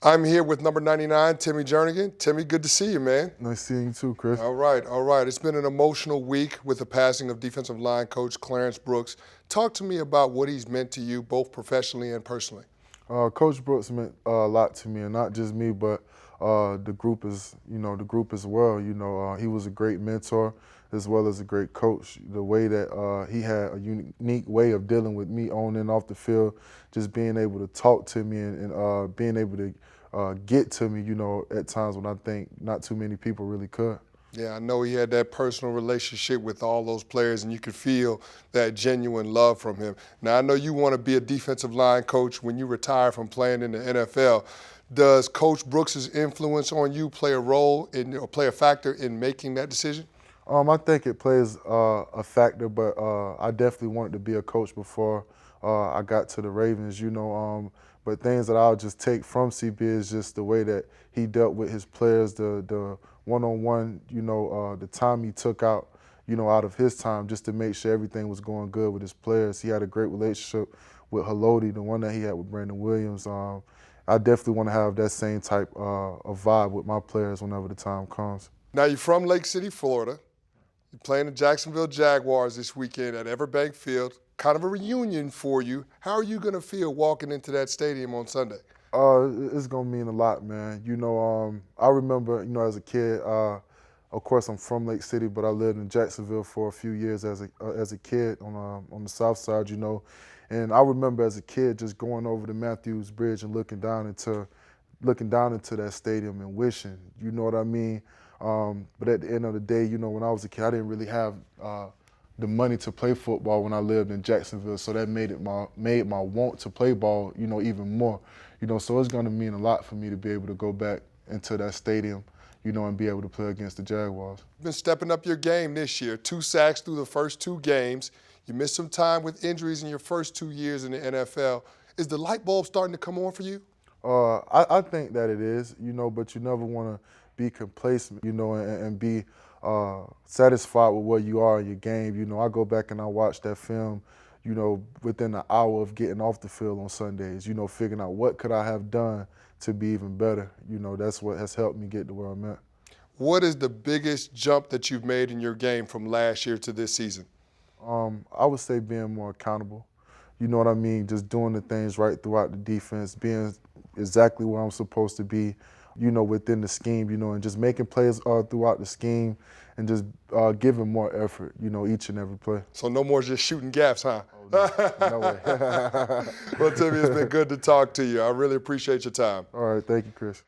I'm here with number 99, Timmy Jernigan. Timmy, good to see you, man. Nice seeing you too, Chris. All right, all right. It's been an emotional week with the passing of defensive line coach Clarence Brooks. Talk to me about what he's meant to you, both professionally and personally. Coach Brooks meant a lot to me, and not just me, but the group as well. He was a great mentor as well as a great coach. The way that he had a unique way of dealing with me on and off the field, just being able to talk to me and being able to get to me, at times when I think not too many people really could. Yeah, I know he had that personal relationship with all those players, and you could feel that genuine love from him. Now, I know you want to be a defensive line coach when you retire from playing in the NFL. Does Coach Brooks' influence on you play a role or play a factor in making that decision? I think it plays a factor, but I definitely wanted to be a coach before I got to the Ravens, But things that I'll just take from CB is just the way that he dealt with his players, the one-on-one, the time he took out, out of his time just to make sure everything was going good with his players. He had a great relationship with Haloti, the one that he had with Brandon Williams. I definitely want to have that same type of vibe with my players whenever the time comes. Now, you're from Lake City, Florida. You're playing the Jacksonville Jaguars this weekend at Everbank Field. Kind of a reunion for you. How are you going to feel walking into that stadium on Sunday? It's going to mean a lot, man. I remember, as a kid, of course I'm from Lake City, but I lived in Jacksonville for a few years as a kid on the south side, And I remember as a kid just going over the Matthews Bridge and looking down into that stadium and wishing, you know what I mean? But at the end of the day, when I was a kid, I didn't really have the money to play football when I lived in Jacksonville, so that made my want to play ball, even more. So it's gonna mean a lot for me to be able to go back into that stadium, and be able to play against the Jaguars. You've been stepping up your game this year. 2 sacks through the first 2 games. You missed some time with injuries in your first 2 years in the NFL. Is the light bulb starting to come on for you? I think that it is, but you never want to be complacent, and be satisfied with where you are in your game. I go back and I watch that film, within an hour of getting off the field on Sundays, figuring out what could I have done to be even better. That's what has helped me get to where I'm at. What is the biggest jump that you've made in your game from last year to this season? I would say being more accountable. You know what I mean? Just doing the things right throughout the defense, being exactly where I'm supposed to be, within the scheme, and just making plays throughout the scheme and just giving more effort, each and every play. So no more just shooting gaps, huh? Oh, no way. Well, Timmy, it's been good to talk to you. I really appreciate your time. All right, thank you, Chris.